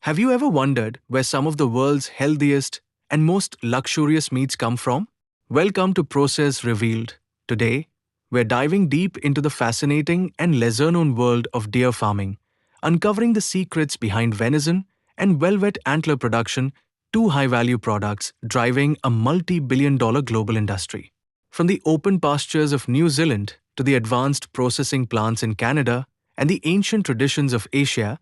Have you ever wondered where some of the world's healthiest and most luxurious meats come from? Welcome to Process Revealed. Today, we're diving deep into the fascinating and lesser known world of deer farming, uncovering the secrets behind venison and velvet antler production, two high value products driving a multi billion-dollar global industry. From the open pastures of New Zealand to the advanced processing plants in Canada and the ancient traditions of Asia,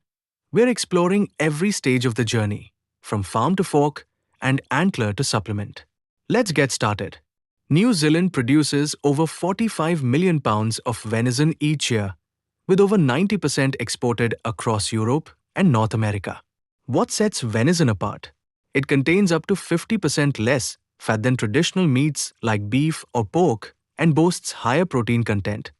we're exploring every stage of the journey, from farm to fork and antler to supplement. Let's get started. New Zealand produces over 45 million pounds of venison each year, with over 90% exported across Europe and North America. What sets venison apart? It contains up to 50% less fat than traditional meats like beef or pork and boasts higher protein content,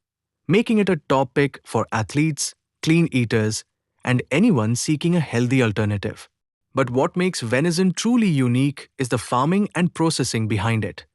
making it a top pick for athletes, clean eaters, and anyone seeking a healthy alternative. But what makes venison truly unique is the farming and processing behind it.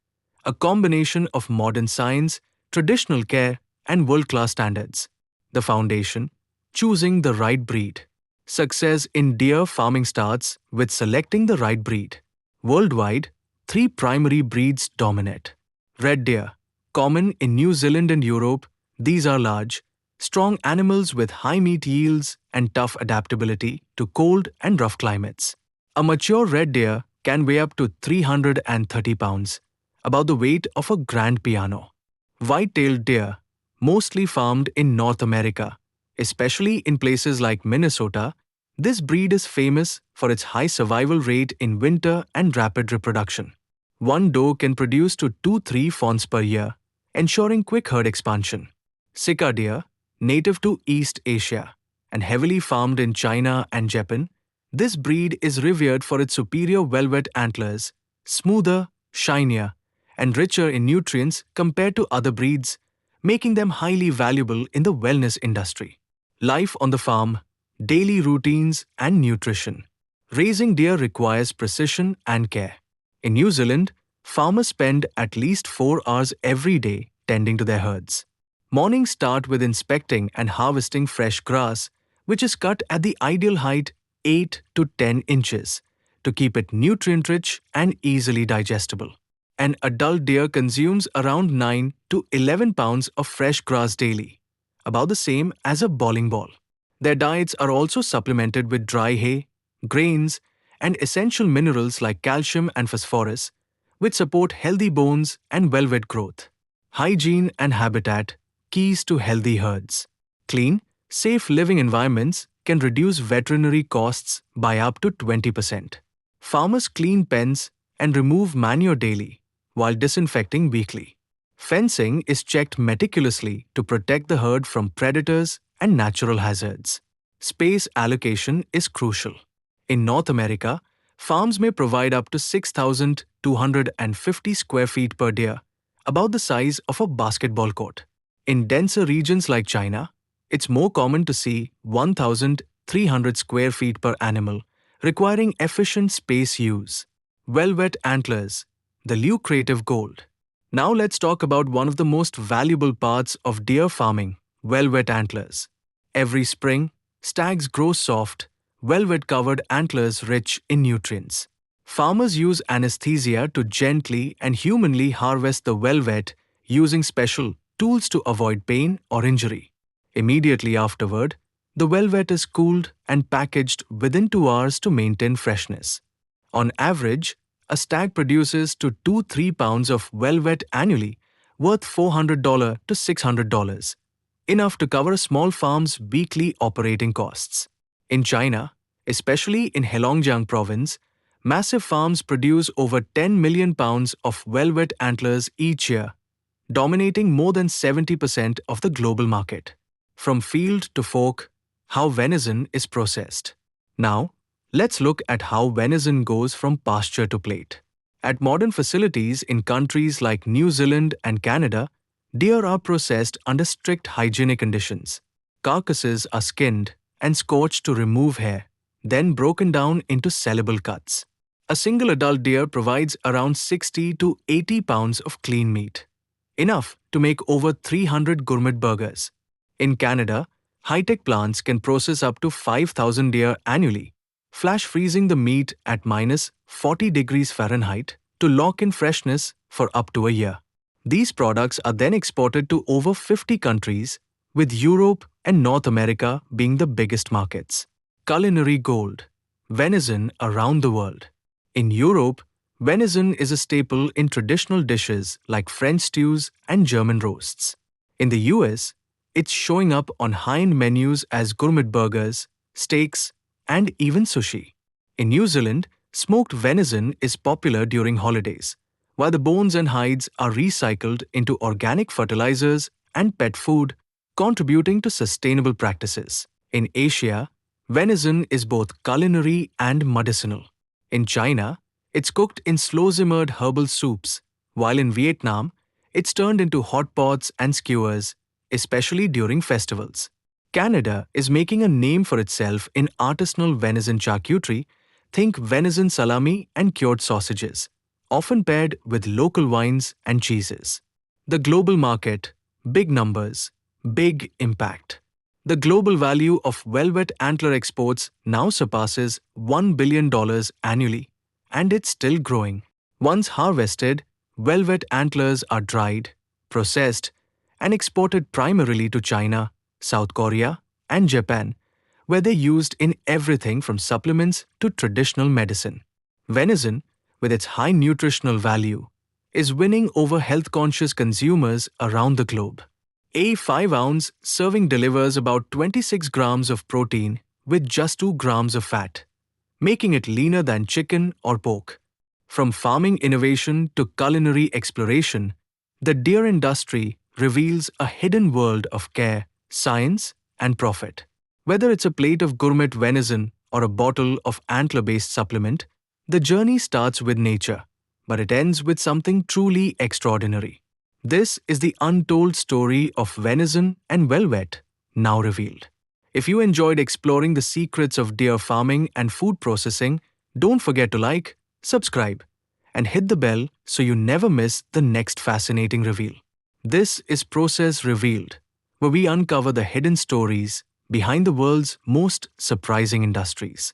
A combination of modern science, traditional care, and world-class standards. The foundation: choosing the right breed. Success in deer farming starts with selecting the right breed. Worldwide, three primary breeds dominate. Red deer, common in New Zealand and Europe, these are large, strong animals with high meat yields and tough adaptability to cold and rough climates. A mature red deer can weigh up to 330 pounds, about the weight of a grand piano. White-tailed deer, mostly farmed in North America, especially in places like Minnesota, this breed is famous for its high survival rate in winter and rapid reproduction. One doe can produce to 2-3 fawns per year, ensuring quick herd expansion. Sika deer, native to East Asia and heavily farmed in China and Japan, this breed is revered for its superior velvet antlers, smoother, shinier, and richer in nutrients compared to other breeds, making them highly valuable in the wellness industry. Life on the farm, daily routines, and nutrition. Raising deer requires precision and care. In New Zealand, farmers spend at least 4 hours every day tending to their herds. Mornings start with inspecting and harvesting fresh grass, which is cut at the ideal height 8 to 10 inches to keep it nutrient-rich and easily digestible. An adult deer consumes around 9 to 11 pounds of fresh grass daily, about the same as a bowling ball. Their diets are also supplemented with dry hay, grains, and essential minerals like calcium and phosphorus, which support healthy bones and velvet growth. Hygiene and habitat, keys to healthy herds. Clean, safe living environments can reduce veterinary costs by up to 20%. Farmers clean pens and remove manure daily, while disinfecting weekly. Fencing is checked meticulously to protect the herd from predators and natural hazards. Space allocation is crucial. In North America, farms may provide up to 6,250 square feet per deer, about the size of a basketball court. In denser regions like China, it's more common to see 1,300 square feet per animal, requiring efficient space use. Velvet antlers, the lucrative gold. Now let's talk about one of the most valuable parts of deer farming: velvet antlers. Every spring, stags grow soft, velvet-covered antlers rich in nutrients. Farmers use anesthesia to gently and humanly harvest the velvet using special tools to avoid pain or injury. Immediately afterward, the velvet is cooled and packaged within 2 hours to maintain freshness. On average, a stag produces to 2-3 pounds of velvet annually, worth $400 to $600, enough to cover a small farm's weekly operating costs. In China, especially in Heilongjiang province, massive farms produce over 10 million pounds of velvet antlers each year, dominating more than 70% of the global market. From field to fork, how venison is processed. Now, let's look at how venison goes from pasture to plate. At modern facilities in countries like New Zealand and Canada, deer are processed under strict hygienic conditions. Carcasses are skinned and scorched to remove hair, then broken down into sellable cuts. A single adult deer provides around 60 to 80 pounds of clean meat, enough to make over 300 gourmet burgers. In Canada, high-tech plants can process up to 5,000 deer annually, flash freezing the meat at minus 40 degrees Fahrenheit to lock in freshness for up to a year. These products are then exported to over 50 countries, with Europe and North America being the biggest markets. Culinary gold. Venison around the world. In Europe, venison is a staple in traditional dishes like French stews and German roasts. In the US, it's showing up on high-end menus as gourmet burgers, steaks, and even sushi. In New Zealand, smoked venison is popular during holidays, while the bones and hides are recycled into organic fertilizers and pet food, contributing to sustainable practices. In Asia, venison is both culinary and medicinal. In China, it's cooked in slow-simmered herbal soups, while in Vietnam, it's turned into hot pots and skewers, especially during festivals. Canada is making a name for itself in artisanal venison charcuterie. Think venison salami and cured sausages, often paired with local wines and cheeses. The global market, big numbers, big impact. The global value of velvet antler exports now surpasses $1 billion annually, and it's still growing. Once harvested, velvet antlers are dried, processed, and exported primarily to China, South Korea, and Japan, where they're used in everything from supplements to traditional medicine. Venison, with its high nutritional value, is winning over health-conscious consumers around the globe. A 5-ounce serving delivers about 26 grams of protein with just 2 grams of fat, making it leaner than chicken or pork. From farming innovation to culinary exploration, the deer industry reveals a hidden world of care, science, and profit. Whether it's a plate of gourmet venison or a bottle of antler-based supplement, the journey starts with nature, but it ends with something truly extraordinary. This is the untold story of venison and velvet, now revealed. If you enjoyed exploring the secrets of deer farming and food processing, don't forget to like, subscribe, and hit the bell so you never miss the next fascinating reveal. This is Process Revealed, where we uncover the hidden stories behind the world's most surprising industries.